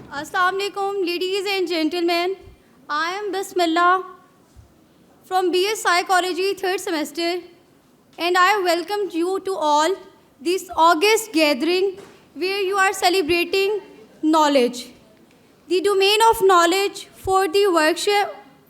Assalamu alaikum, ladies and gentlemen. I am Bismillah from BS Psychology 3rd semester, and I welcome you to all this August gathering where you are celebrating knowledge. The domain of knowledge for the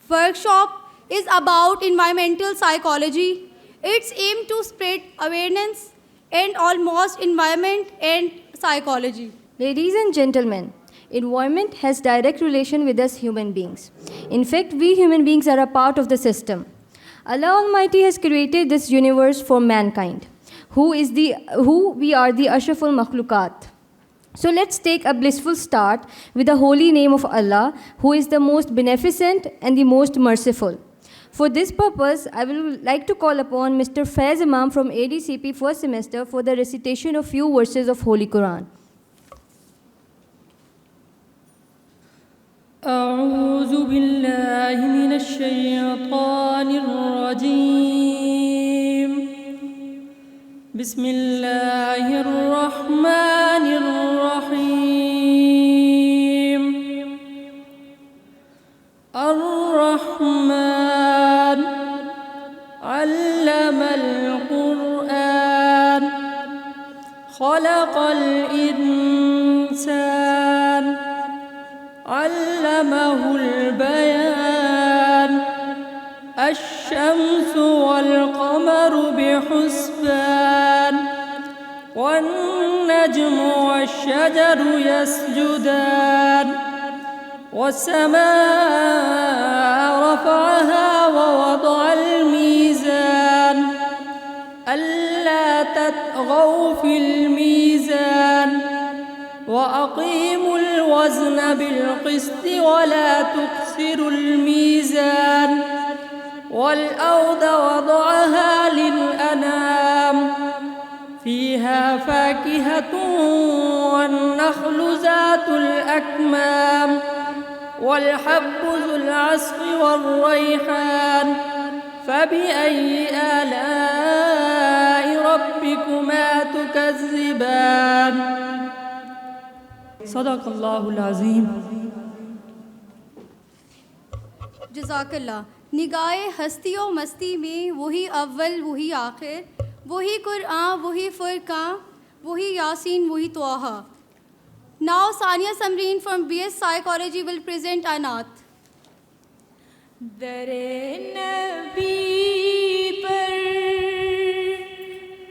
workshop is about environmental psychology. Its aim to spread awareness and almost environment and psychology. Ladies and gentlemen, environment has direct relation with us human beings. In fact, we human beings are a part of the system. Allah Almighty has created this universe for mankind, who we are the ashraful makhlukat. So let's take a blissful start with the holy name of Allah, who is the most beneficent and the most merciful. For this purpose, I will like to call upon Mr. Faiz Imam from ADCP first semester for the recitation of few verses of Holy Quran. أعوذ بالله من الشيطان الرجيم بسم الله الرحمن الرحيم الرحمن علم القرآن خلق الإنسان علمه البيان الشمس والقمر بحسبان والنجم والشجر يسجدان والسماء رفعها ووضع الميزان ألا تطغوا في الميزان وأقيموا الوزن بالقسط ولا تكسروا الميزان والأرض وضعها للأنام فيها فاكهة والنخل ذات الأكمام والحب ذو العصف والريحان فبأي آلاء ربكما تكذبان صدق الله العظيم जज़ाकल्लाह। निगाहे हस्ती और मस्ती में वही अव्वल वही आखिर, वही कुरान वही फुरकान, वही यासीन वही तोहा. Now Sania Samreen from BS Psychology will present a naat. दरे नबी पर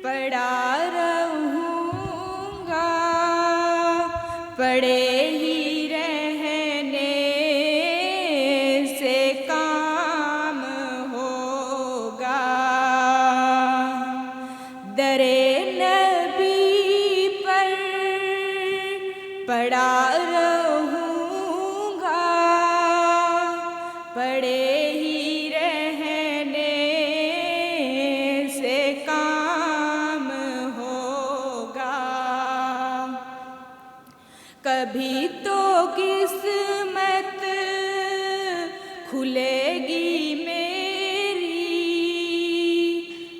पड़ा रहूँगा, पड़े ही रहने से काम होगा. दरे नबी पर पड़ा रहूँगा, पड़े ही रहने से काम होगा. कभी तो किस्मत खुलेगी मेरी,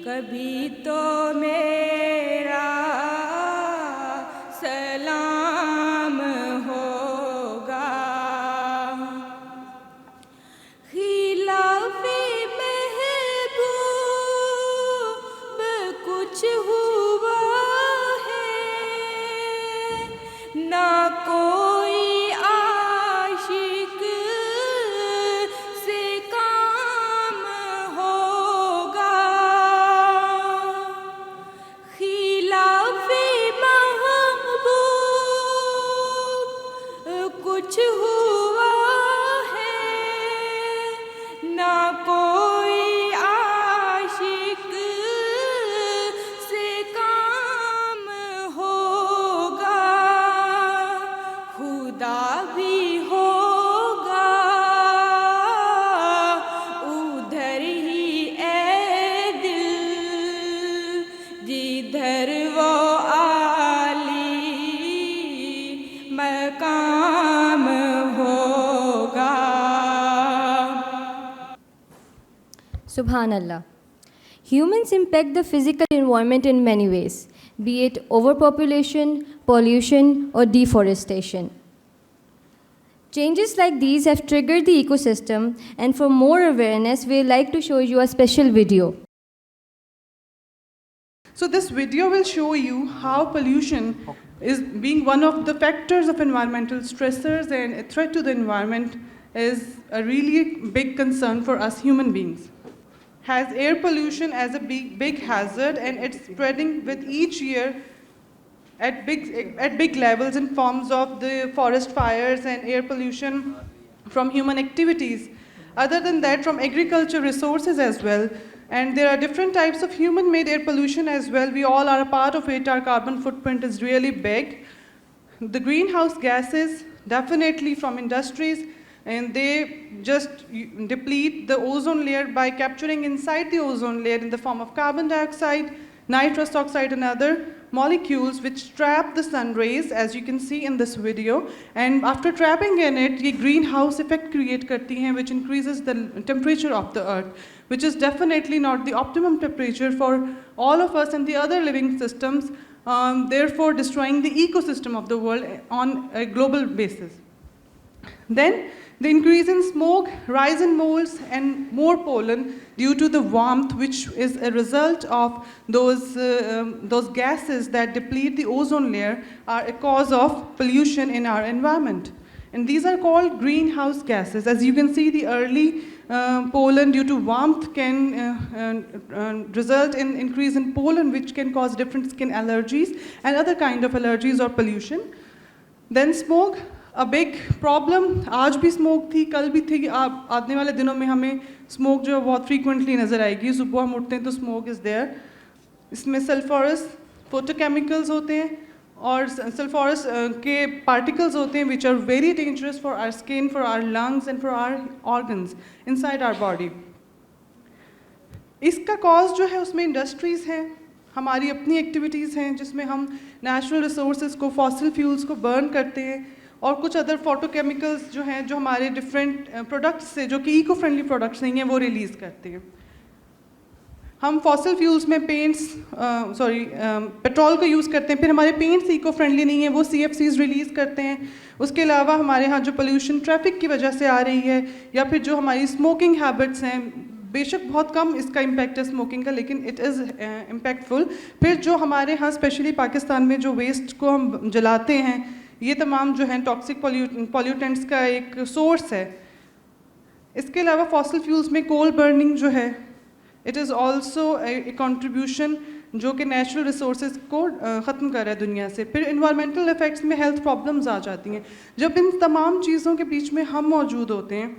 कभी तो मेरा सलाम होगा. खिलाफे महबूब कुछ हुआ है, ना कोई आशिक से काम होगा. खिलाफे महबूब कुछ हुआ है, ना कोई आशिक से काम होगा. खुदा भी होगा उधर ही ए दिल, जिधर वो आली मकाम होगा. Subhanallah. Humans impact the physical environment in many ways, be it overpopulation, pollution, or deforestation. Changes like these have triggered the ecosystem, and for more awareness, we'd like to show you a special video. So this video will show you how pollution is being one of the factors of environmental stressors and a threat to the environment is a really big concern for us human beings. Has air pollution as a big hazard, and it's spreading with each year at big levels in forms of the forest fires and air pollution from human activities. Other than that, from agriculture resources as well. And there are different types of human-made air pollution as well. We all are a part of it. Our carbon footprint is really big. The greenhouse gases, definitely from industries, and they just deplete the ozone layer by capturing inside the ozone layer in the form of carbon dioxide, nitrous oxide, and other molecules which trap the sun rays, as you can see in this video. And after trapping in it, ये greenhouse effect create करती हैं, which increases the temperature of the earth, which is definitely not the optimum temperature for all of us and the other living systems, therefore destroying the ecosystem of the world on a global basis. Then the increase in smoke, rise in molds, and more pollen due to the warmth, which is a result of those gases that deplete the ozone layer, are a cause of pollution in our environment. And these are called greenhouse gases. As you can see, the early pollen due to warmth can result in increase in pollen, which can cause different skin allergies and other kind of allergies or pollution. Then smoke, a big problem. आज भी smoke थी, कल भी थी, आने वाले दिनों में हमें स्मोक जो है बहुत फ्रीक्वेंटली नज़र आएगी. सुबह हम उठते हैं तो स्मोक इज़ देयर. इसमें सल्फरस फोटोकेमिकल्स होते हैं और सल्फरस के पार्टिकल्स होते हैं which are very dangerous for our skin, for our lungs and for our organs inside our body. इसका कॉज जो है उसमें इंडस्ट्रीज़ हैं, हमारी अपनी एक्टिविटीज़ हैं जिसमें हम नेचुरल रिसोर्सेज को, फॉसिल फ्यूल्स को बर्न करते हैं, और कुछ अदर फोटोकेमिकल्स जो हैं जो हमारे डिफरेंट प्रोडक्ट्स से, जो कि इको फ्रेंडली प्रोडक्ट्स नहीं हैं, वो रिलीज़ करते हैं. हम फॉसिल फ्यूल्स में पेट्रोल को यूज़ करते हैं, फिर हमारे पेंट्स इको फ्रेंडली नहीं है, वो CFCs रिलीज़ करते हैं. उसके अलावा हमारे यहाँ जो पोल्यूशन ट्रैफिक की वजह से आ रही है, या फिर जो हमारी स्मोकिंग हैबिट्स हैं, बेशक बहुत कम इसका इम्पैक्ट है स्मोकिंग का, लेकिन इट इज़ इम्पैक्टफुल. फिर जो हमारे यहाँ स्पेशली पाकिस्तान में जो वेस्ट को हम जलाते हैं, ये तमाम जो हैं टॉक्सिक पॉल्यूटेंट्स का एक सोर्स है. इसके अलावा फॉसिल फ्यूल्स में कोल बर्निंग जो है, it is also a contribution जो कि नेचुरल रिसोर्सेज को ख़त्म कर रहा है दुनिया से. फिर इन्वायरमेंटल इफेक्ट्स में हेल्थ प्रॉब्लम्स आ जाती हैं. जब इन तमाम चीज़ों के बीच में हम मौजूद होते हैं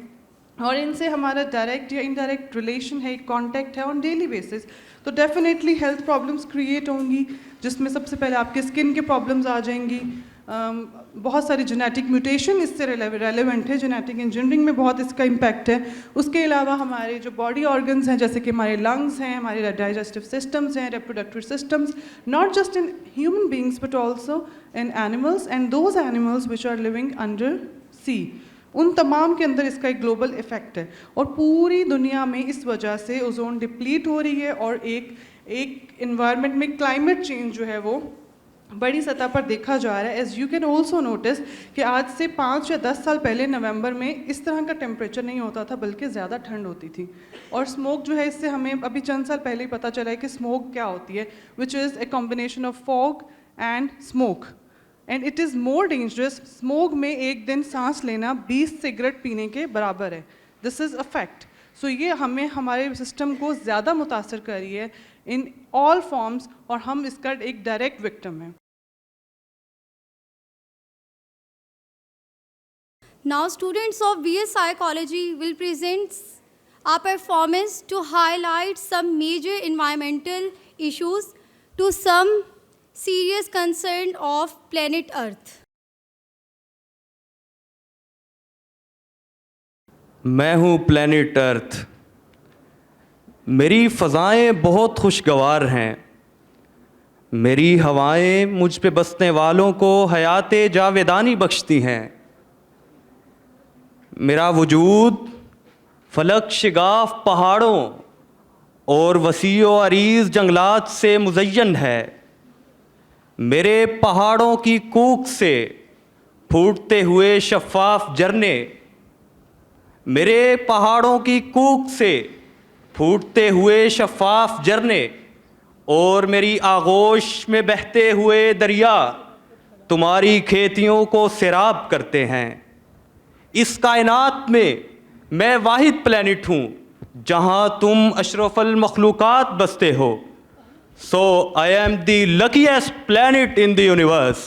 और इनसे हमारा डायरेक्ट या इनडायरेक्ट रिलेशन है, कॉन्टैक्ट है ऑन डेली बेसिस, तो डेफिनेटली हेल्थ प्रॉब्लम्स क्रिएट होंगी, जिसमें सबसे पहले आपके स्किन के प्रॉब्लम्स आ जाएंगी. बहुत सारी जेनेटिक म्यूटेशन इससे रेलेवेंट है, जेनेटिक इंजीनियरिंग में बहुत इसका इम्पैक्ट है. उसके अलावा हमारे जो बॉडी ऑर्गन्स हैं, जैसे कि हमारे लंग्स हैं, हमारे डाइजेस्टिव सिस्टम्स हैं, reproductive systems, not just in human beings but also in animals and those animals which are living under sea, उन तमाम के अंदर इसका एक ग्लोबल इफेक्ट है. और पूरी दुनिया में इस वजह से ओजोन डिप्लीट हो रही है और एक इन्वायरमेंट में क्लाइमेट चेंज जो है वो बड़ी सतह पर देखा जा रहा है. As you can also notice कि आज से 5 या 10 साल पहले नवंबर में इस तरह का टेम्परेचर नहीं होता था, बल्कि ज़्यादा ठंड होती थी. और स्मोक जो है, इससे हमें अभी चंद साल पहले ही पता चला है कि स्मोक क्या होती है, विच is a combination of fog and smoke, and it is more dangerous. Smoke में एक दिन सांस लेना 20 सिगरेट पीने के बराबर है. This is a fact. So ये हमें हमारे सिस्टम को ज़्यादा मुतासर कर रही है इन ऑल फॉर्म्स, और हम इसका एक डायरेक्ट विक्टिम हैं. Now students of BA Psychology will present a performance to highlight some major environmental issues to some serious concern of planet Earth. मैं हूँ प्लैनेट अर्थ. मेरी फ़ज़ाएँ बहुत खुशगवार हैं. मेरी हवाएं मुझ पे बसने वालों को हयाते जावेदानी बख्शती हैं. मेरा वजूद फलक शिगाफ पहाड़ों और वसीओ अरीज़ जंगलात से मुज़य्यन है. मेरे पहाड़ों की कूक से फूटते हुए शफ़ाफ झरने, मेरे पहाड़ों की कूक से फूटते हुए शफ़ाफ झरने और मेरी आगोश में बहते हुए दरिया तुम्हारी खेतियों को सैराब करते हैं। इस कायनात में मैं वाहिद प्लैनेट हूँ जहाँ तुम अशरफुल मखलूक़ात बसते हो। So I am the luckiest planet in the universe.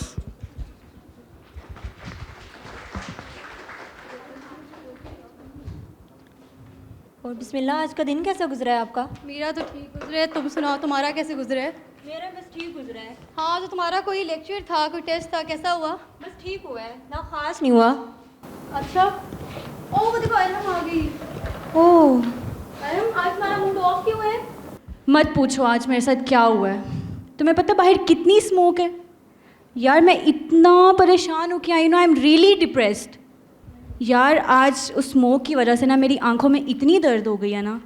और बिस्मिल्लाह, आज का दिन कैसा गुजरा है आपका? मेरा तो ठीक गुजरा है, तुम सुनाओ तुम्हारा कैसे गुजरा है? मेरा बस ठीक गुजरा है। हाँ, तो तुम्हारा कोई लेक्चर था, कोई टेस्ट था, कैसा हुआ? बस ठीक हुआ है, ना खास नहीं हुआ। अच्छा। ओ वो देखो अरहम आ गई। ओह, अरहम आज तुम्हारा मूड ऑफ क्यों है? मत पूछो आज मेरे साथ क्या हुआ है। तुम्हें पता बाहर कितनी स्मोक है यार, मैं इतना परेशान हूँ कि I know I am really depressed यार। आज उस स्मोक की वजह से ना मेरी आंखों में इतनी दर्द हो गई है ना।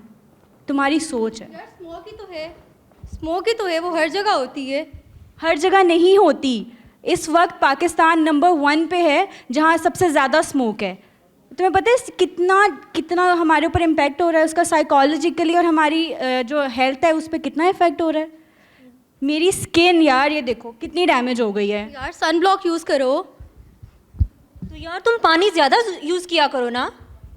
तुम्हारी सोच है। यार स्मोक ही तो है, स्मोक ही तो है, वो हर जगह होती है। हर जगह नहीं होती। इस वक्त पाकिस्तान नंबर 1 पे है जहाँ सबसे ज़्यादा स्मोक है। तुम्हें पता है कितना हमारे ऊपर इम्पैक्ट हो रहा है उसका साइकोलॉजिकली, और हमारी जो हेल्थ है उस पर कितना इफेक्ट हो रहा है। मेरी स्किन यार ये देखो कितनी डैमेज हो गई है। यार सन ब्लॉक यूज़ करो। तो यार तुम पानी ज़्यादा यूज़ किया करो ना।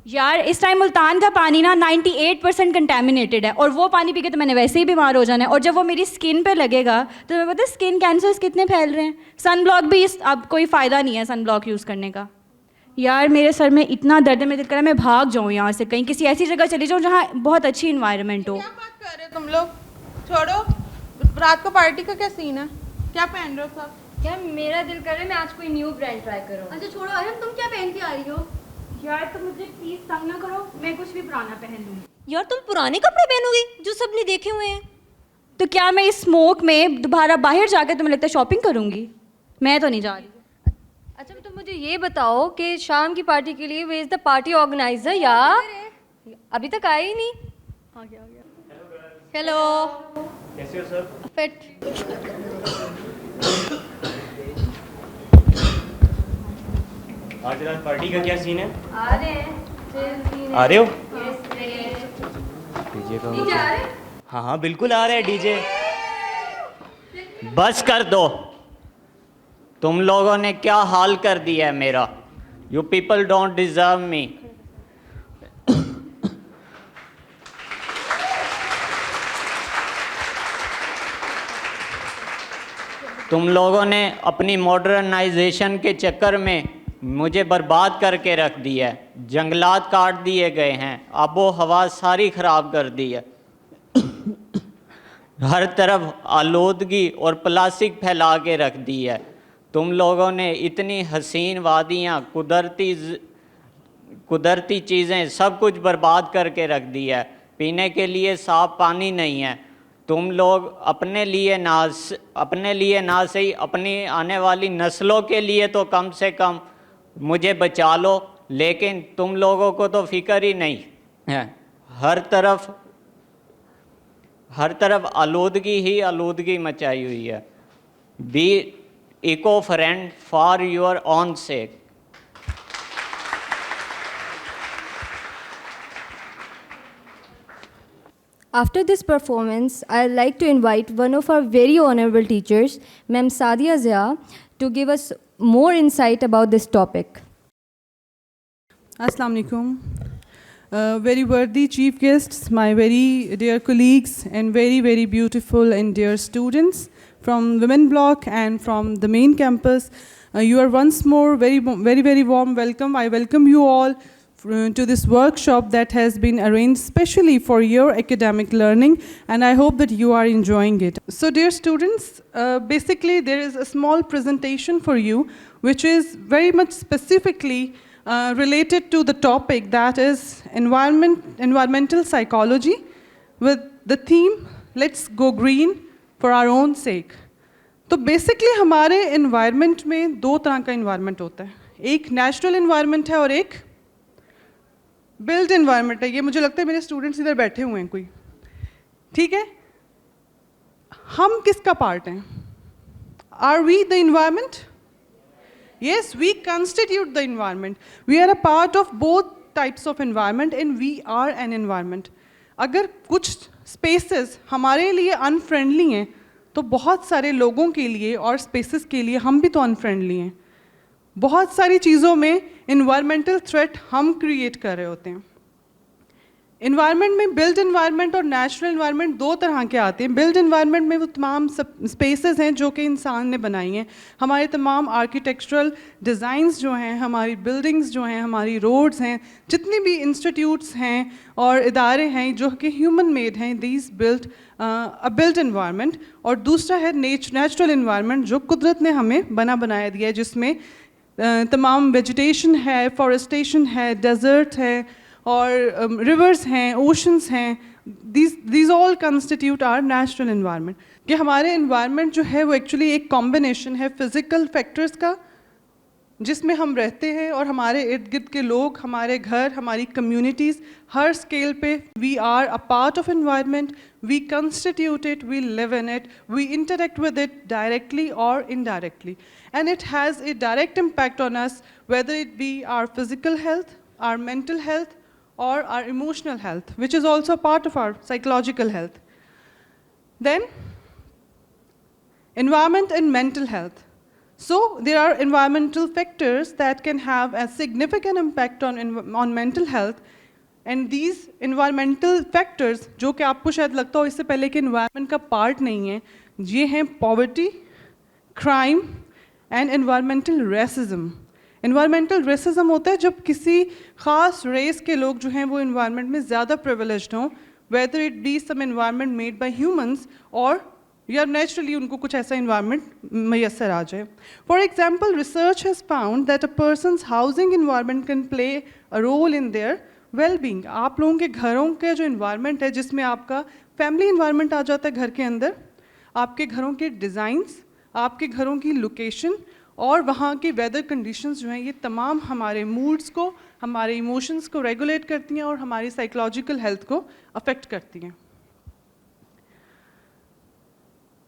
यार इस टाइम मुल्तान का पानी ना 98% कंटेमिनेटेड है, और वो पानी पी के तो मैंने वैसे ही बीमार हो जाना है। और जब वो मेरी स्किन पे लगेगा तो तुम्हें पता है स्किन कैंसर्स कितने फैल रहे हैं। सन ब्लॉक भी अब कोई फ़ायदा नहीं है सन ब्लॉक यूज़ करने का। यार मेरे सर में इतना दर्द है, मैं दिल कर रहा है मैं भाग जाऊँ यहाँ से, कहीं किसी ऐसी जगह चली जाऊँ जहाँ बहुत अच्छी इन्वायरमेंट हो। क्या बात कर रहे हो तुम लोग? छोड़ो, रात को पार्टी का क्या सीन है? क्या पहन रहे हो सब? यार मेरा दिल कर रहा है मैं आज कोई न्यू ब्रांड ट्राई करूँ। अच्छा छोड़ो अरहम, तुम क्या पहन के आ रही हो? यार तुम मुझे प्लीज़ तंग ना करो, मैं कुछ भी पुराना पहन लूँगी। यार तुम पुराने कपड़े पहनोगी जो सबने देखे हुए हैं? तो क्या मैं इस स्मोक में दोबारा बाहर जाकर तुम्हें लगता है शॉपिंग करूँगी? मैं तो नहीं जा रही। अच्छा तुम मुझे ये बताओ कि शाम की पार्टी के लिए वे इज़ द पार्टी ऑर्गेनाइजर या अभी तक आया ही नहीं? आ गया। हेलो, कैसे हो सर? फिट। आज रात पार्टी का क्या सीन है? आ रहे हैं। आ रहे हो? डीजे आ रहे हैं? हाँ हाँ बिल्कुल आ रहे हैं डीजे। बस कर दो, तुम लोगों ने क्या हाल कर दिया है मेरा। यू पीपल डोंट डिजर्व मी। तुम लोगों ने अपनी मॉडर्नाइजेशन के चक्कर में मुझे बर्बाद करके रख दिया है। जंगलात काट दिए गए हैं, आबो हवा सारी ख़राब कर दी है। हर तरफ आलूदगी और प्लास्टिक फैला के रख दी है। तुम लोगों ने इतनी हसीन वादियाँ, कुदरती चीज़ें सब कुछ बर्बाद करके रख दिया है। पीने के लिए साफ़ पानी नहीं है। तुम लोग अपने लिए ना सही अपनी आने वाली नस्लों के लिए तो कम से कम मुझे बचा लो, लेकिन तुम लोगों को तो फिक्र ही नहीं है। हर तरफ आलूदगी ही आलूदगी मचाई हुई है। Be eco friend for your own sake. After this performance, I'd like to invite one of our very honorable teachers, Ma'am Sadia Zia, to give us more insight about this topic. Assalamu alaikum. Very worthy chief guests, my very dear colleagues, and very, very beautiful and dear students from Women Block and from the main campus. You are once more very, very, very warm welcome. I welcome you all to this workshop that has been arranged specially for your academic learning, and I hope that you are enjoying it. So dear students, basically there is a small presentation for you which is very much specifically related to the topic, that is environmental psychology, with the theme, let's go green for our own sake. तो basically हमारे environment में दो तरह का environment होता है, एक natural environment है और एक built environment है। ये मुझे लगता है मेरे students इधर बैठे हुए हैं कोई, ठीक है? हम किसका part हैं? Are we the environment? Yes, we constitute the environment. We are a part of both types of environment and we are an environment. अगर कुछ spaces हमारे लिए unfriendly हैं, तो बहुत सारे लोगों के लिए और spaces के लिए हम भी तो unfriendly हैं. बहुत सारी चीज़ों में environmental threat हम create कर रहे होते हैं. इन्वायरमेंट में बिल्ड इन्वायरमेंट और नेचुरल इन्वायरमेंट दो तरह के आते हैं. बिल्ड इन्वायरमेंट में वो तमाम स्पेसेस हैं जो कि इंसान ने बनाई हैं. हमारे तमाम आर्किटेक्चरल डिज़ाइंस जो हैं, हमारी बिल्डिंग्स जो हैं, हमारी रोड्स हैं, जितनी भी इंस्टीट्यूट्स हैं और इदारे हैं जो कि ह्यूमन मेड हैं, these build a build environment. और दूसरा है नेचुरल इन्वायरमेंट जो कुदरत ने हमें बनाया दिया है, जिसमें तमाम वेजिटेशन है, फॉरेस्टेशन है, डेजर्ट है और रिवर्स हैं, ओशंस हैं. these all constitute our natural environment. कि हमारे environment जो है वो एक्चुअली एक कॉम्बिनेशन है फिजिकल फैक्टर्स का, जिसमें हम रहते हैं और हमारे इर्द गिर्द के लोग, हमारे घर, हमारी कम्युनिटीज़, हर स्केल पे we are a part of environment, we constitute it, we live in it, we interact with it directly or indirectly, and it has a direct impact on us, whether it be our physical health, our mental health, or our emotional health, which is also part of our psychological health. Then, environment and mental health. So, there are environmental factors that can have a significant impact on mental health, and these environmental factors, जो कि आपको शायद लगता हो इससे पहले कि environment का part नहीं है, ये हैं poverty, crime, and environmental racism. Environmental racism होता है जब किसी ख़ास रेस के लोग जो हैं वो इन्वायरमेंट में ज़्यादा प्रिविलेज्ड हों, whether it be some environment made by humans और या नेचुरली उनको कुछ ऐसा इन्वायरमेंट मैसर आ जाए. For example, research has found that a person's housing environment can play a role in their well being. आप लोगों के घरों के जो इन्वायरमेंट है, जिसमें आपका फैमिली इन्वायरमेंट आ जाता है घर के अंदर, आपके घरों के डिज़ाइंस, आपके घरों की लोकेशन और वहाँ की वेदर कंडीशंस जो हैं, ये तमाम हमारे मूड्स को, हमारे इमोशंस को रेगुलेट करती हैं और हमारी साइकोलॉजिकल हेल्थ को अफेक्ट करती हैं.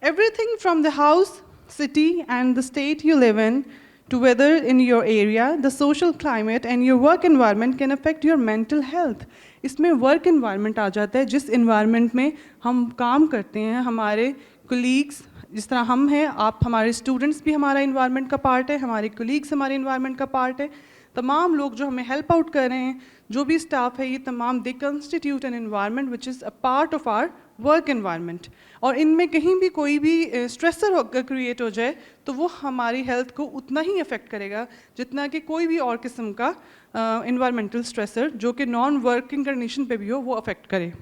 Everything from the house, city and the state you live in to weather in your area, the social climate and your work environment can affect your mental health. इसमें work environment आ जाता है, जिस environment में हम काम करते हैं, हमारे कोलीग्स, जिस तरह हम हैं, आप हमारे स्टूडेंट्स भी हमारा इन्वायरमेंट का पार्ट है, हमारे कोलीग्स हमारे इन्वायरमेंट का पार्ट है, तमाम लोग जो हमें हेल्प आउट कर रहे हैं, जो भी स्टाफ है, ये तमाम they constitute an environment which is a part of our work environment. और इनमें कहीं भी कोई भी स्ट्रेसर होकर क्रिएट हो जाए तो वो हमारी हेल्थ को उतना ही अफेक्ट करेगा जितना कि कोई भी और किस्म का इन्वायरमेंटल स्ट्रेसर जो कि नॉन वर्किंग कंडीशन पे भी हो वो अफेक्ट करे.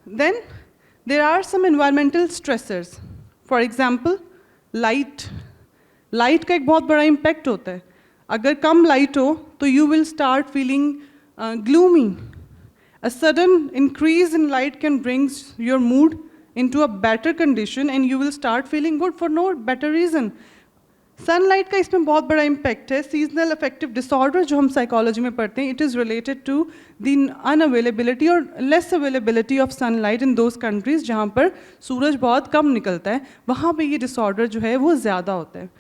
Then there are some environmental stressors. For example, light. Light का एक बहुत बड़ा impact होता है. अगर कम light हो तो you will start feeling gloomy. A sudden increase in light can bring your mood into a better condition and you will start feeling good for no better reason. Sunlight का इसमें बहुत बड़ा impact है. Seasonal affective disorder जो हम psychology में पढ़ते हैं, it is related to the unavailability और less availability of sunlight in those countries जहाँ पर सूरज बहुत कम निकलता है, वहाँ पे ये डिसऑर्डर जो है वो ज़्यादा होता है.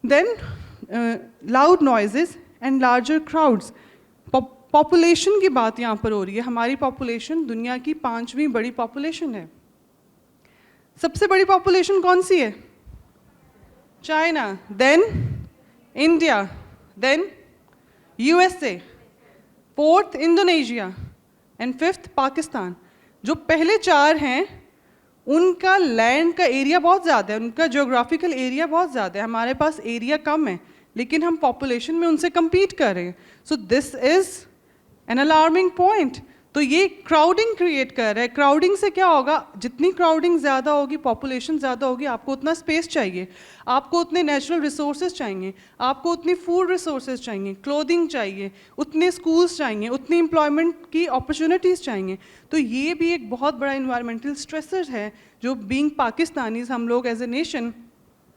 Then loud noises and larger crowds. Population की बात यहाँ पर हो रही है. हमारी पॉपुलेशन दुनिया की 5वीं बड़ी पॉपुलेशन है. सबसे बड़ी पॉपुलेशन कौन सी है? China, then India, then USA, 4th Indonesia and 5th Pakistan. जो पहले 4 हैं उनका लैंड का एरिया बहुत ज़्यादा है, उनका जोग्राफिकल एरिया बहुत ज़्यादा है. हमारे पास एरिया कम है लेकिन हम पॉपुलेशन में उनसे compete कर रहे हैं. So this is an alarming point. तो ये क्राउडिंग क्रिएट कर रहा है. क्राउडिंग से क्या होगा? जितनी क्राउडिंग ज़्यादा होगी, पॉपुलेशन ज़्यादा होगी, आपको उतना स्पेस चाहिए, आपको उतने नेचुरल रिसोर्सेज चाहिए, आपको उतनी फूड रिसोर्सेज चाहिए, क्लोथिंग चाहिए, उतने स्कूल्स चाहिए, उतनी एम्प्लॉयमेंट की अपॉर्चुनिटीज़ चाहिए. तो ये भी एक बहुत बड़ा इन्वायरमेंटल स्ट्रेसर है जो बीइंग पाकिस्तानीज़ हम लोग एज ए नेशन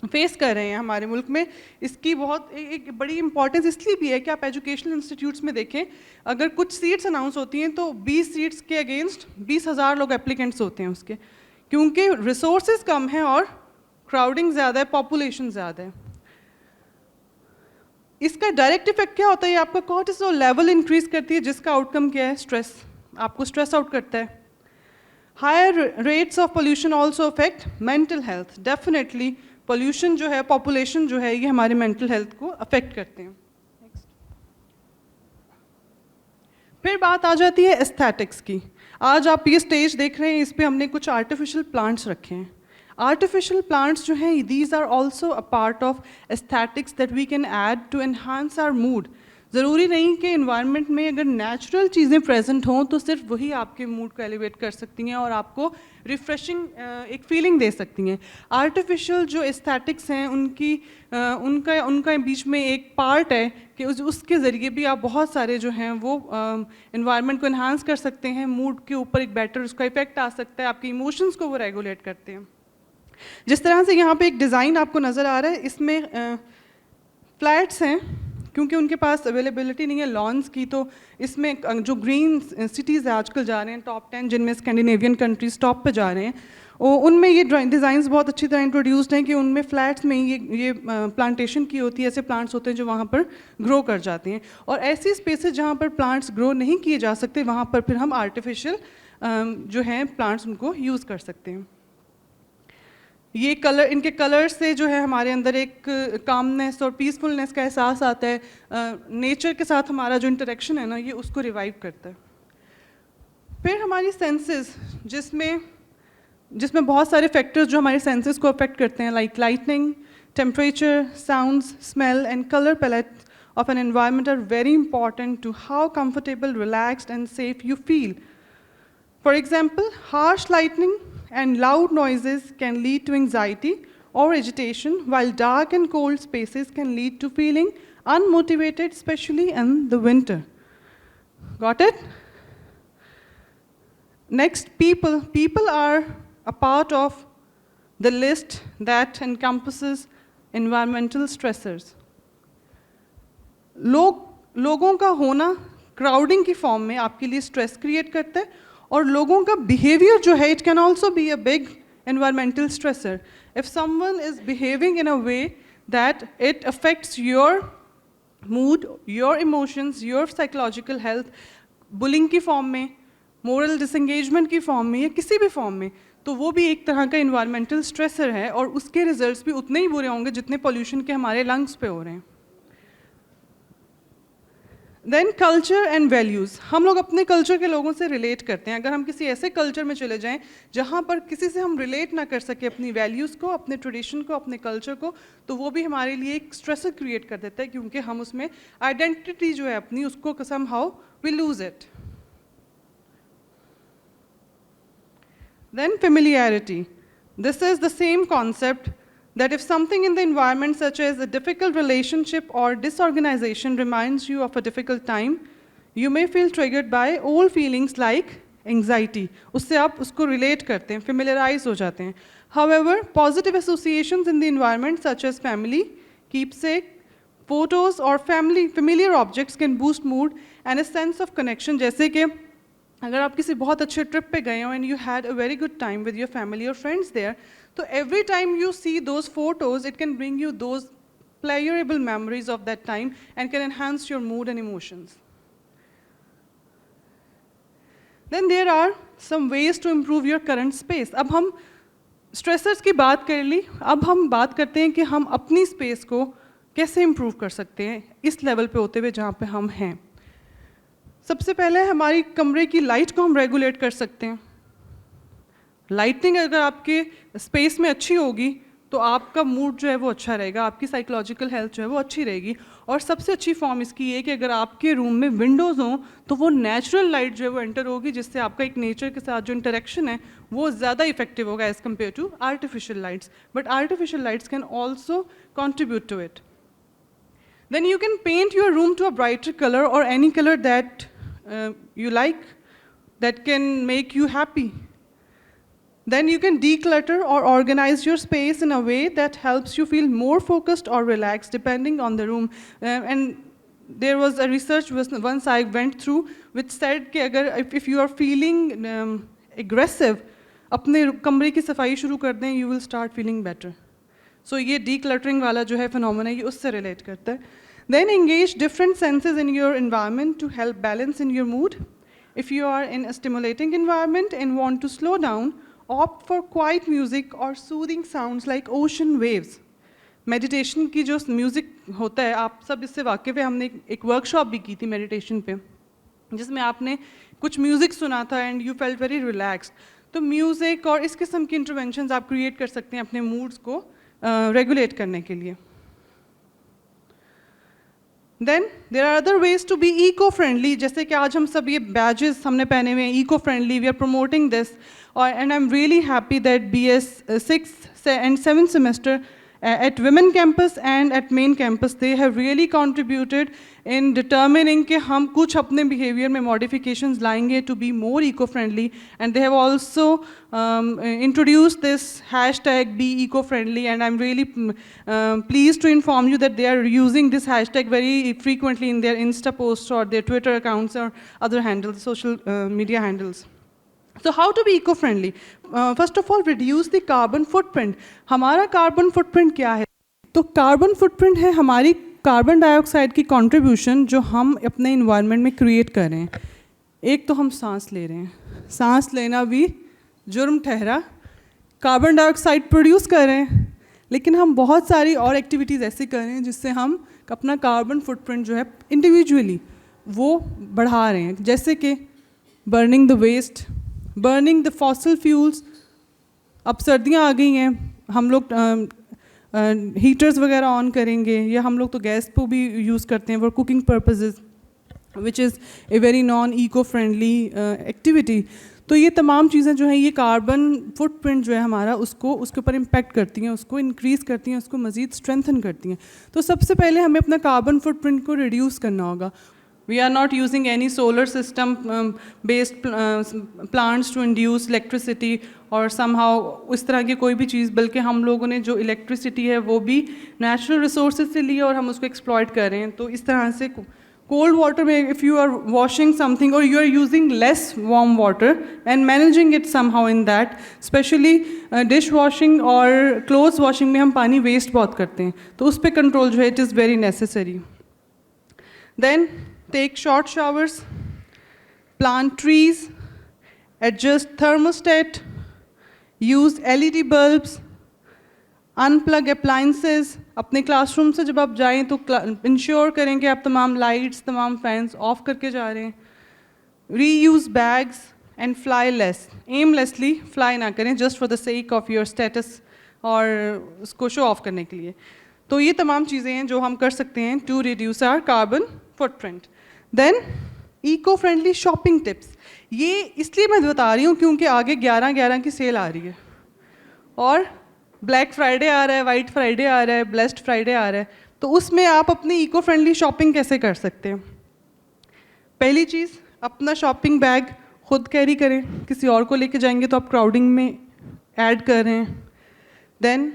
फेस कर रहे हैं हमारे मुल्क में. इसकी बहुत एक बड़ी इंपॉर्टेंस इसलिए भी है कि आप एजुकेशनल इंस्टीट्यूट्स में देखें, अगर कुछ सीट्स अनाउंस होती हैं तो 20 सीट्स के अगेंस्ट 20,000 लोग एप्लीकेंट्स होते हैं उसके, क्योंकि रिसोर्सेज कम हैं और क्राउडिंग ज़्यादा है, पॉपुलेशन ज़्यादा है। इसका डायरेक्ट इफेक्ट क्या होता है? ये आपका कॉर्टिसोल लेवल इंक्रीज करती है, जिसका आउटकम क्या है? स्ट्रेस, आपको स्ट्रेस आउट करता है। Higher rates of pollution also affect mental health. Definitely pollution जो है, पॉपुलेशन जो है, ये हमारे मेंटल हेल्थ को अफेक्ट करते हैं। फिर बात आ जाती है एस्थेटिक्स की। आज आप ये स्टेज देख रहे हैं, इस पे हमने कुछ आर्टिफिशियल प्लांट्स रखे हैं। आर्टिफिशियल प्लांट्स जो हैं, these are also a part of aesthetics that we can add to enhance our mood. ज़रूरी नहीं कि इन्वायरमेंट में अगर नेचुरल चीज़ें प्रेजेंट हों तो सिर्फ वही आपके मूड को एलिवेट कर सकती हैं और आपको रिफ्रेशिंग एक फीलिंग दे सकती हैं। आर्टिफिशियल जो एस्थेटिक्स हैं, उनका बीच में एक पार्ट है कि उसके ज़रिए भी आप बहुत सारे जो हैं वो इन्वायरमेंट को इन्हांस कर सकते हैं, मूड के ऊपर एक बेटर उसका इफेक्ट आ सकता है, आपके इमोशंस को वो रेगुलेट करते हैं। जिस तरह से यहाँ पे एक डिज़ाइन आपको नज़र आ रहा है, इसमें फ्लैट्स हैं, क्योंकि उनके पास अवेलेबिलिटी नहीं है लॉन्स की, तो इसमें जो ग्रीन सिटीज़ आजकल जा रहे हैं टॉप 10, जिनमें स्कैंडिनेवियन कंट्रीज टॉप पे जा रहे हैं, उनमें ये डिज़ाइंस बहुत अच्छी तरह इंट्रोड्यूस्ड हैं कि उनमें फ्लैट्स में ये प्लांटेशन की होती है, ऐसे प्लांट्स होते हैं जो वहाँ पर ग्रो कर जाते हैं। और ऐसी स्पेसेस जहाँ पर प्लांट्स ग्रो नहीं किए जा सकते, वहाँ पर फिर हम आर्टिफिशियल जो हैं प्लांट्स उनको यूज़ कर सकते हैं। ये कलर, इनके कलर से जो है हमारे अंदर एक कामनेस और पीसफुलनेस का एहसास आता है। नेचर के साथ हमारा जो इंटरेक्शन है ना, ये उसको रिवाइव करता है। फिर हमारी सेंसेस, जिसमें बहुत सारे फैक्टर्स जो हमारे सेंसेस को अफेक्ट करते हैं, like lightning, temperature, sounds, smell and colour palette of an environment are very important to how comfortable, relaxed and safe you feel. For example, harsh lighting and loud noises can lead to anxiety or agitation, while dark and cold spaces can lead to feeling unmotivated, especially in the winter. Got it? Next, people. People are a part of the list that encompasses environmental stressors. लोगों का होना crowding की form में आपके लिए stress create करता है, और लोगों का बिहेवियर जो है, it can also be a big environmental stressor. If someone is behaving in a way that it affects your mood, your emotions, your psychological health, bullying की फॉर्म में, moral disengagement की फॉर्म में, या किसी भी form में, तो वो भी एक तरह का environmental stressor है, और उसके रिजल्ट्स भी उतने ही बुरे होंगे जितने पोल्यूशन के हमारे लंग्स पे हो रहे हैं। Then culture and values. हम लोग अपने कल्चर के लोगों से रिलेट करते हैं। अगर हम किसी ऐसे कल्चर में चले जाएं जहाँ पर किसी से हम रिलेट ना कर सके अपनी वैल्यूज़ को, अपने ट्रेडिशन को, अपने कल्चर को, तो वो भी हमारे लिए एक स्ट्रेसर क्रिएट कर देता है, क्योंकि हम उसमें आइडेंटिटी जो है अपनी, उसको somehow we lose it. Then familiarity. This is the same concept that if something in the environment such as a difficult relationship or disorganization reminds you of a difficult time, you may feel triggered by old feelings like anxiety. उससे आप उसको relate करते हैं, familiarize हो जाते हैं. However, positive associations in the environment such as family, keepsake, photos or familiar objects can boost mood and a sense of connection. जैसे कि अगर आप किसी बहुत अच्छे ट्रिप पे गए हो and you had a very good time with your family or friends there, so every time you see those photos, it can bring you those pleasurable memories of that time and can enhance your mood and emotions. Then there are some ways to improve your current space. अब हम stressors की बात कर ली, अब हम बात करते हैं कि हम अपनी space को कैसे improve कर सकते हैं इस level पे होते हुए जहाँ पे हम हैं। सबसे पहले हमारी कमरे की लाइट को हम रेगुलेट कर सकते हैं। लाइटिंग अगर आपके स्पेस में अच्छी होगी तो आपका मूड जो है वो अच्छा रहेगा, आपकी साइकोलॉजिकल हेल्थ जो है वो अच्छी रहेगी। और सबसे अच्छी फॉर्म इसकी ये कि अगर आपके रूम में विंडोज़ हों तो वो नेचुरल लाइट जो है वो एंटर होगी, जिससे आपका एक नेचर के साथ जो इंटरेक्शन है वो ज़्यादा इफेक्टिव होगा as compare to artificial lights. But artificial lights can also contribute to it. Then you can paint your room to a brighter colour और any colour that you like, that can make you happy. Then you can declutter or organize your space in a way that helps you feel more focused or relaxed depending on the room. And there was a research once I went through which said कि अगर if you are feeling aggressive, अपने कमरे की सफाई शुरू कर दें, you will start feeling better. So ये decluttering वाला जो है phenomena ये उससे relate करता है. Then engage different senses in your environment to help balance in your mood. If you are in a stimulating environment and want to slow down, opt for quiet music or soothing sounds like ocean waves. Meditation की जो music होता है, आप सब इससे वाकिफ़ है, हमने एक workshop भी की थी meditation पे, जिसमें आपने कुछ म्यूज़िक सुना था and you felt very relaxed. तो म्यूज़िक और इस किस्म की इंटरवेंशंस आप क्रिएट कर सकते हैं अपने मूड्स को रेगुलेट करने के लिए. Then there are other ways to be eco friendly, जैसे कि आज हम सब ये बैजेस हमने पहने हुए हैं, eco friendly, we are promoting this. और and I am really happy that BS 6th and 7th semester at women campus and at main campus, they have really contributed in determining कि हम कुछ अपने behavior में modifications लाएंगे to be more eco-friendly, and they have also introduced this hashtag be eco-friendly, and I'm really pleased to inform you that they are using this hashtag very frequently in their Insta posts or their Twitter accounts or other handles, social media handles. So how to be eco-friendly? First of all, reduce the carbon footprint. हमारा carbon footprint क्या है? तो carbon footprint है हमारी carbon dioxide की contribution जो हम अपने इन्वायरमेंट में क्रिएट कर रहे हैं. एक तो हम सांस ले रहे हैं, सांस लेना भी जुर्म ठहरा, कार्बन डाइऑक्साइड प्रोड्यूस कर रहे हैं, लेकिन हम बहुत सारी और एक्टिविटीज़ ऐसी कर रहे हैं जिससे हम अपना कार्बन फुटप्रिंट जो है इंडिविजुअली वो बढ़ा रहे हैं. जैसे कि burning the waste, burning the fossil fuels. अब सर्दियाँ आ गई हैं, हम लोग हीटर्स वगैरह ऑन करेंगे, या हम लोग तो गैस को भी यूज़ करते हैं for cooking purposes, which is a very non eco friendly activity. तो ये तमाम चीज़ें जो हैं ये कार्बन फुटप्रिंट जो है हमारा उसको उसके ऊपर इम्पेक्ट करती हैं, उसको इंक्रीज़ करती हैं, उसको मज़ीद स्ट्रेंथन करती हैं. तो सबसे पहले हमें अपना कार्बन फुटप्रिंट को रिड्यूस करना होगा. We are not using any solar system based plants to induce electricity और somehow उस तरह की कोई भी चीज़, बल्कि हम लोगों ने जो इलेक्ट्रिसिटी है वो भी नेचुरल रिसोर्सेज से ली है और हम उसको एक्सप्लॉइट कर रहे हैं. तो इस तरह से कोल्ड वाटर में if you are washing something और you are using less warm water and managing it somehow in that, especially dish washing और क्लोथ्स वॉशिंग में हम पानी वेस्ट बहुत करते हैं, तो उस पर कंट्रोल जो है it is very necessary. Then take short showers, plant trees, adjust thermostat, use LED bulbs, unplug appliances. अपने क्लासरूम से जब आप जाएं तो इंश्योर करें कि आप तमाम लाइट्स, तमाम फैंस ऑफ करके जा रहे हैं. Reuse bags and fly less. Aimlessly fly ना करें just for the sake of your status और उसको शो ऑफ करने के लिए. तो ये तमाम चीज़ें हैं जो हम कर सकते हैं to reduce our carbon footprint. Then eco-friendly shopping tips. ये इसलिए मैं बता रही हूँ क्योंकि आगे 11/11 की सेल आ रही है और ब्लैक फ्राइडे आ रहा है, वाइट फ्राइडे आ रहा है, ब्लेस्ड फ्राइडे आ रहा है. तो उसमें आप अपनी इको फ्रेंडली शॉपिंग कैसे कर सकते हैं? पहली चीज़, अपना शॉपिंग बैग खुद कैरी करें, किसी और को लेके जाएंगे तो आप क्राउडिंग में ऐड कर रहे हैं. Then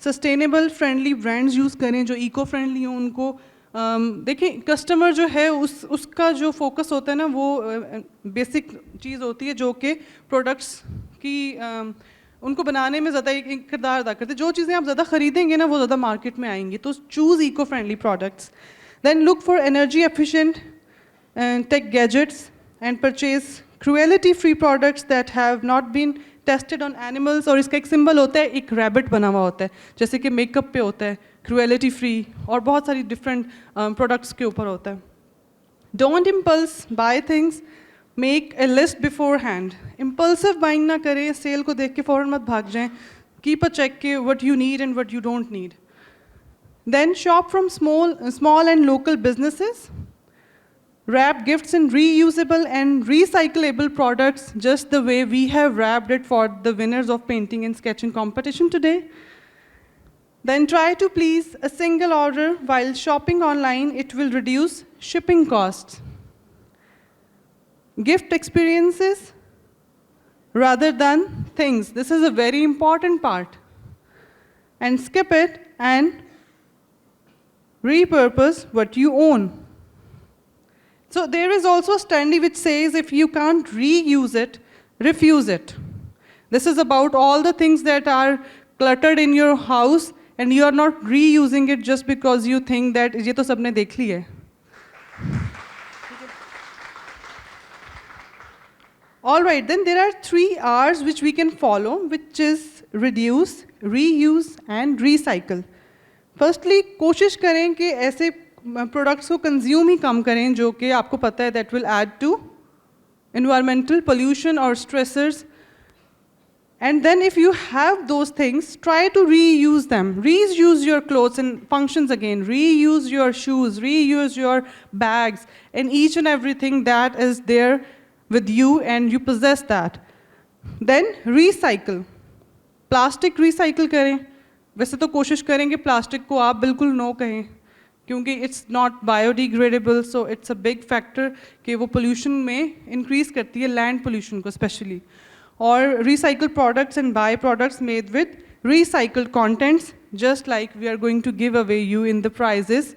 sustainable friendly brands use करें जो इको फ्रेंडली हों. उनको देखिए, कस्टमर जो है उसका जो फोकस होता है ना वो बेसिक चीज़ होती है जो कि प्रोडक्ट्स की उनको बनाने में ज़्यादा एक किरदार अदा करते हैं. जो चीज़ें आप ज़्यादा ख़रीदेंगे ना वो ज़्यादा मार्केट में आएंगी. तो choose eco friendly products. Then look for energy efficient tech gadgets and purchase cruelty free products that have not been tested on animals. और इसका एक सिंबल होता है, एक रैबिट बना हुआ होता है, जैसे कि मेकअप पे होता है क्रुएलिटी फ्री, और बहुत सारी डिफरेंट प्रोडक्ट्स के ऊपर होता है. Don't impulse buy things, make a list beforehand. Impulsive buying ना करें, सेल को देख के फ़ौरन मत भाग जाएं. कीप अ चेक के what you need and what you don't need. Then shop from small and local businesses. Wrap gifts in reusable and recyclable products just the way we have wrapped it for the winners of painting and sketching competition today. Then try to please a single order while shopping online. It will reduce shipping costs. Gift experiences rather than things. This is a very important part. And skip it and repurpose what you own. So there is also a standee which says if you can't reuse it, refuse it. This is about all the things that are cluttered in your house and you are not reusing it just because you think that ये तो सबने देख ली है. All right, then there are 3 R's which we can follow, which is reduce, reuse and recycle. Firstly, कोशिश करें कि ऐसे products को consume ही कम करें जो कि आपको पता है that will add to environmental pollution or stressors. And then if you have those things, try to reuse them. Reuse your clothes and functions again. Reuse your shoes, reuse your bags, and each and everything that is there with you and you possess that. Then recycle. Plastic recycle करें. वैसे तो कोशिश करेंगे plastic को आप बिल्कुल no कहें, क्योंकि it's not biodegradable, so it's a big factor कि वो pollution में increase करती है, land pollution को especially. Or recycle products and buy products made with recycled contents, just like we are going to give away you in the prizes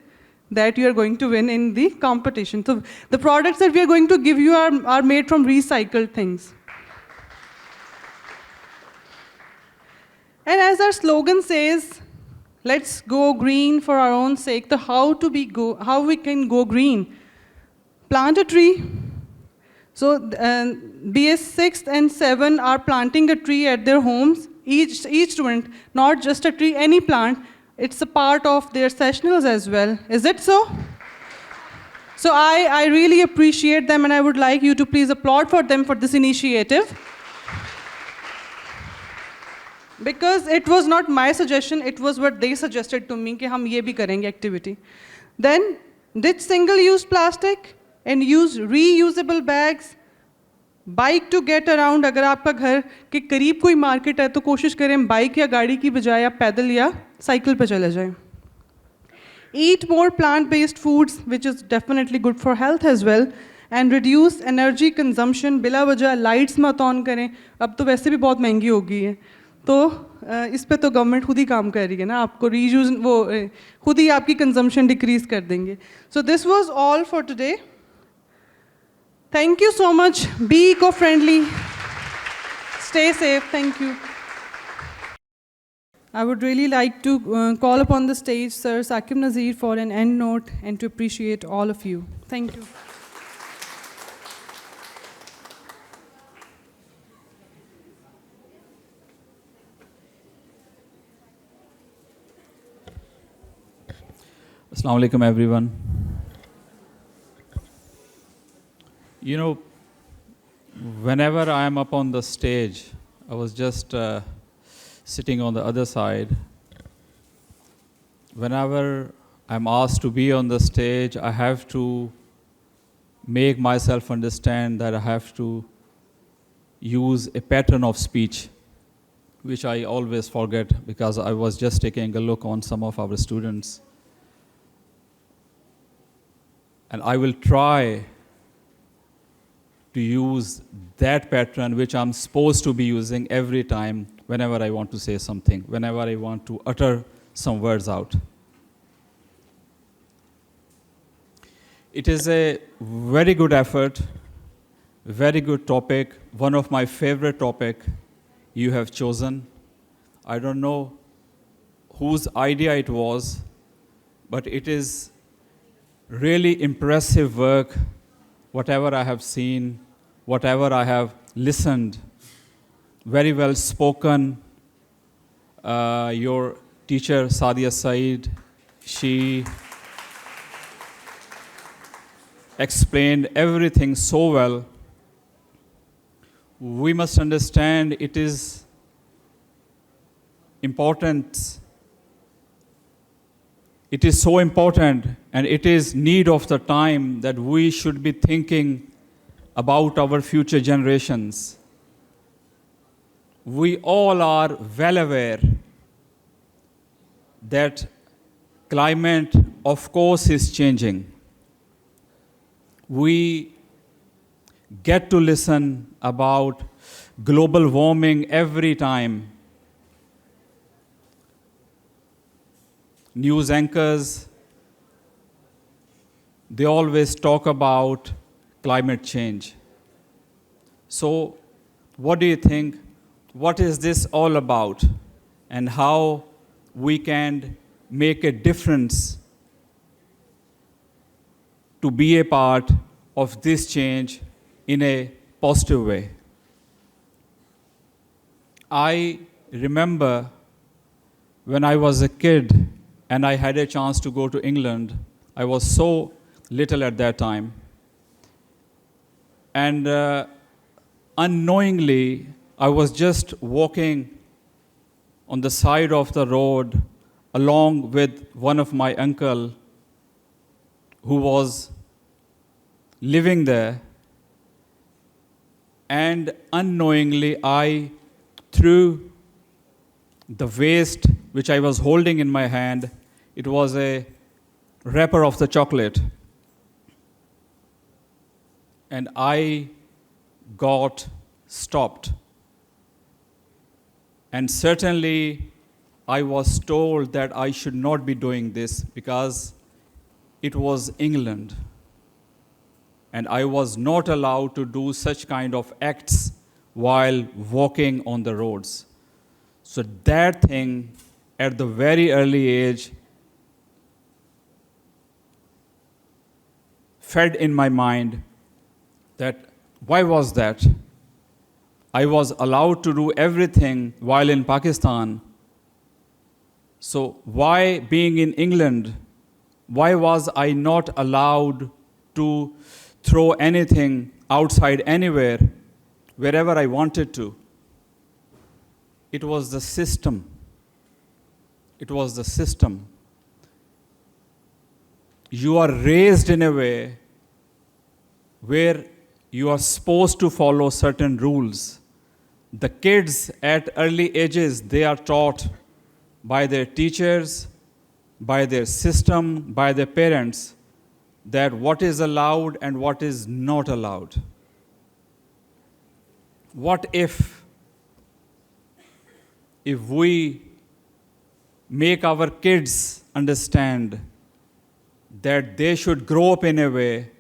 that you are going to win in the competition. So the products that we are going to give you are made from recycled things. And as our slogan says, let's go green for our own sake. So how we can go green? Plant a tree. So BS 6 and 7 are planting a tree at their homes. Each student, not just a tree, any plant. It's a part of their sessionals as well. Is it so? So I really appreciate them, and I would like you to please applaud for them for this initiative. Because it was not my suggestion, it was what they suggested to me कि हम ये भी करेंगे activity. Then ditch single-use plastic and use reusable bags. Bike to get around. अगर आपका घर के करीब कोई market है तो कोशिश करें बाइक या गाड़ी की बजाय आप पैदल या साइकिल पे चले जाएं. Eat more plant-based foods, which is definitely good for health as well. And reduce energy consumption. बिला वजह lights मत on करें. अब तो वैसे भी बहुत महंगी हो गई है. तो इस पे तो गवर्नमेंट खुद ही काम कर रही है ना, आपको रीयूज वो खुद ही आपकी कंजम्पशन डिक्रीज कर देंगे. So this was all for today. Thank you so much. Be eco friendly, stay safe. Thank you. I would really like to call upon the stage Sir Saqib Nazir for an end note and to appreciate all of you. Thank you. Assalamu alaikum, everyone. You know, whenever I am up on the stage, I was just sitting on the other side. Whenever I'm asked to be on the stage, I have to make myself understand that I have to use a pattern of speech, which I always forget because I was just taking a look on some of our students. And I will try to use that pattern which I'm supposed to be using every time whenever I want to say something, whenever I want to utter some words out. It is a very good effort, very good topic, one of my favorite topic you have chosen. I don't know whose idea it was, but it is really impressive work, whatever I have seen, whatever I have listened, very well spoken. Your teacher, Sadia Saeed, she explained everything so well. We must understand it is important. It is so important and it is need of the time that we should be thinking about our future generations. We all are well aware that climate, of course, is changing. We get to listen about global warming every time. News anchors, they always talk about climate change. So, what do you think? What is this all about? And how we can make a difference to be a part of this change in a positive way. I remember when I was a kid and I had a chance to go to England. I was so little at that time. And unknowingly, I was just walking on the side of the road along with one of my uncle who was living there. And unknowingly, I threw the waste which I was holding in my hand. It was a wrapper of the chocolate. And I got stopped. And certainly, I was told that I should not be doing this because it was England. And I was not allowed to do such kind of acts while walking on the roads. So that thing, at the very early age, fed in my mind that why was that? I was allowed to do everything while in Pakistan. So why, being in England, why was I not allowed to throw anything outside anywhere, wherever I wanted to? It was the system. It was the system. You are raised in a way where you are supposed to follow certain rules. The kids at early ages, they are taught by their teachers, by their system, by their parents, that what is allowed and what is not allowed. What if we make our kids understand that they should grow up in a way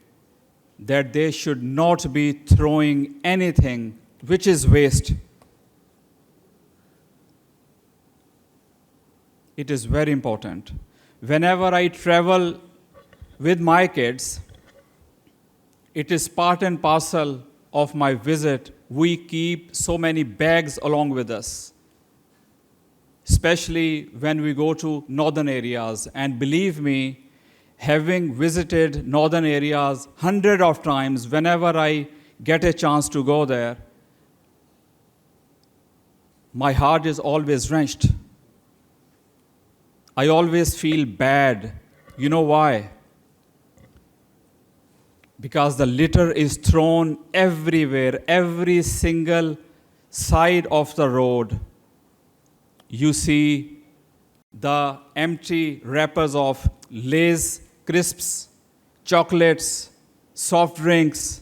that they should not be throwing anything which is waste? It is very important. Whenever I travel with my kids, it is part and parcel of my visit. We keep so many bags along with us, especially when we go to northern areas. And believe me, having visited northern areas hundreds of times, whenever I get a chance to go there, my heart is always wrenched. I always feel bad. You know why? Because the litter is thrown everywhere, every single side of the road. You see the empty wrappers of Lay's crisps, chocolates, soft drinks.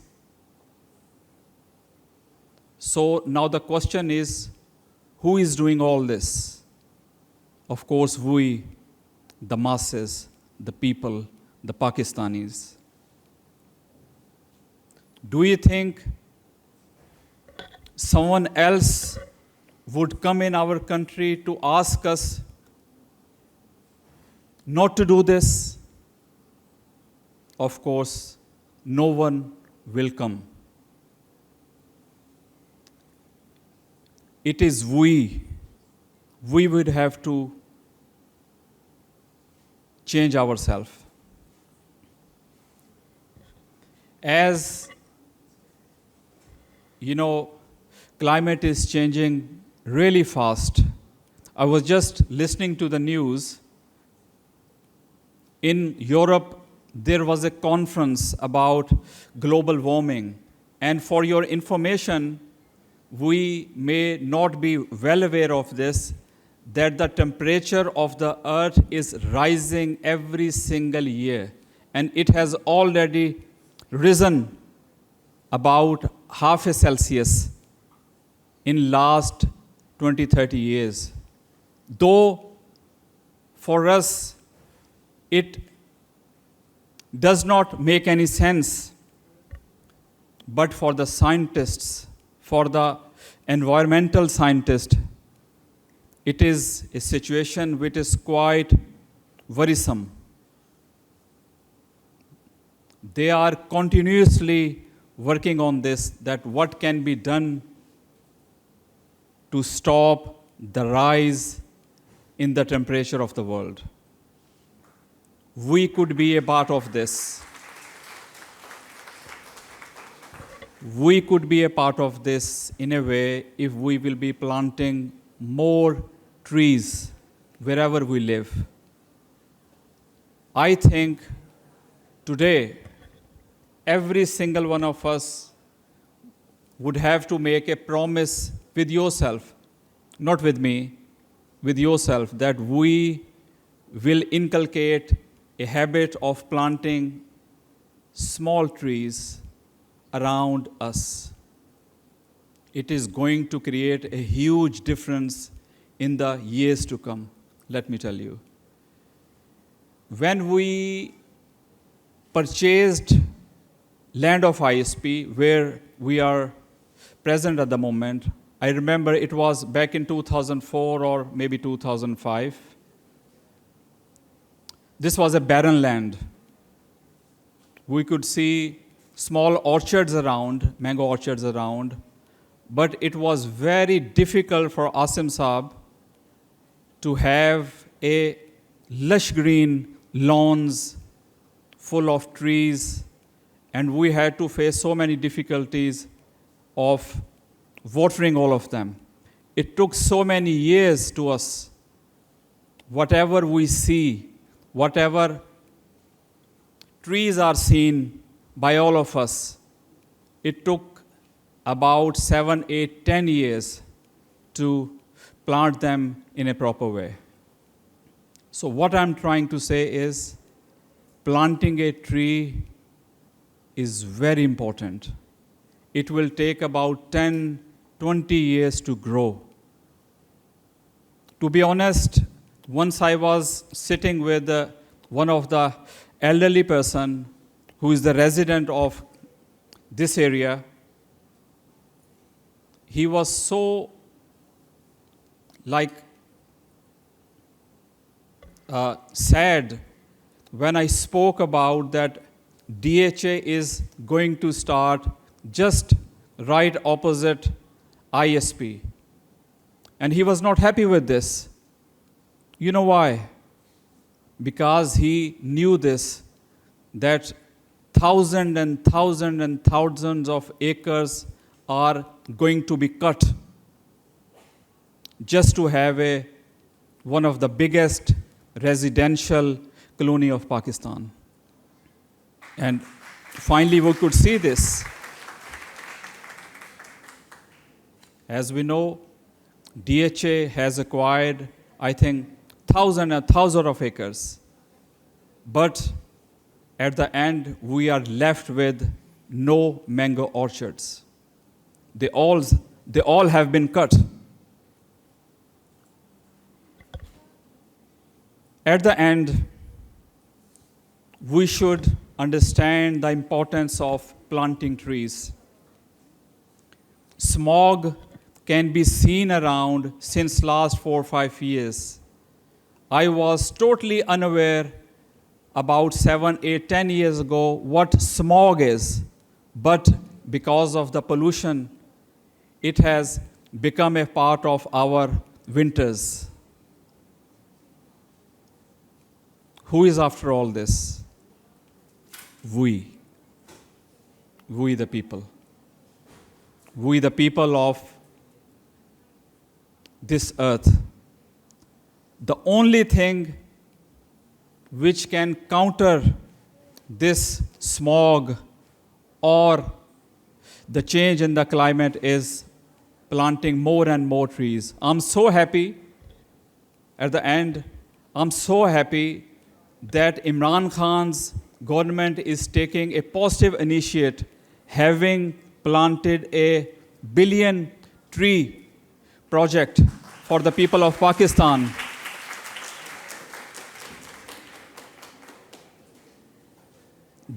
So now the question is, who is doing all this? Of course, we, the masses, the people, the Pakistanis. Do you think someone else would come in our country to ask us not to do this? Of course, no one will come. It is we would have to change ourselves. As you know, climate is changing really fast. I was just listening to the news. In Europe, there was a conference about global warming. And for your information, we may not be well aware of this, that the temperature of the earth is rising every single year. And it has already risen about half a Celsius in last 20, 30 years. Though for us, it does not make any sense, but for the scientists, for the environmental scientists, it is a situation which is quite worrisome. They are continuously working on this, that what can be done to stop the rise in the temperature of the world. We could be a part of this. We could be a part of this in a way if we will be planting more trees wherever we live. I think today, every single one of us would have to make a promise with yourself, not with me, with yourself, that we will inculcate a habit of planting small trees around us. It is going to create a huge difference in the years to come, let me tell you. When we purchased land of ISP, where we are present at the moment, I remember it was back in 2004 or maybe 2005. This was a barren land. We could see small orchards around, mango orchards around, but it was very difficult for Asim Saab to have a lush green lawns full of trees, and we had to face so many difficulties of watering all of them. It took so many years to us. Whatever we see, whatever trees are seen by all of us, it took about 7, 8, 10 years to plant them in a proper way. So what I'm trying to say is, planting a tree is very important. It will take about 10, 20 years to grow. To be honest, once I was sitting with one of the elderly person who is the resident of this area. He was so sad when I spoke about that DHA is going to start just right opposite ISP. And he was not happy with this. You know why? Because he knew this, that thousands and thousands and thousands of acres are going to be cut just to have one of the biggest residential colony of Pakistan. And finally we could see this. As we know, DHA has acquired, I think, thousands and thousands of acres. But at the end, we are left with no mango orchards. They all have been cut. At the end, we should understand the importance of planting trees. Smog can be seen around since last 4 or 5 years. I was totally unaware about 7, 8, 10 years ago what smog is, but because of the pollution, it has become a part of our winters. Who is after all this? We the people. We the people of this earth. The only thing which can counter this smog or the change in the climate is planting more and more trees. I'm so happy, at the end, I'm so happy that Imran Khan's government is taking a positive initiative, having planted a 1 billion tree project for the people of Pakistan.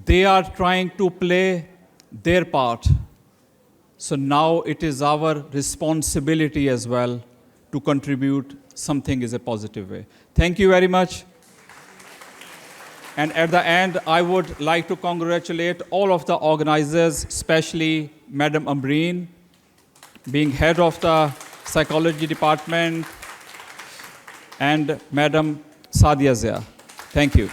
They are trying to play their part. So now it is our responsibility as well to contribute something is a positive way. Thank you very much. And at the end, I would like to congratulate all of the organizers, especially Madam Ambreen, being head of the psychology department, and Madam Sadia Zia. Thank you.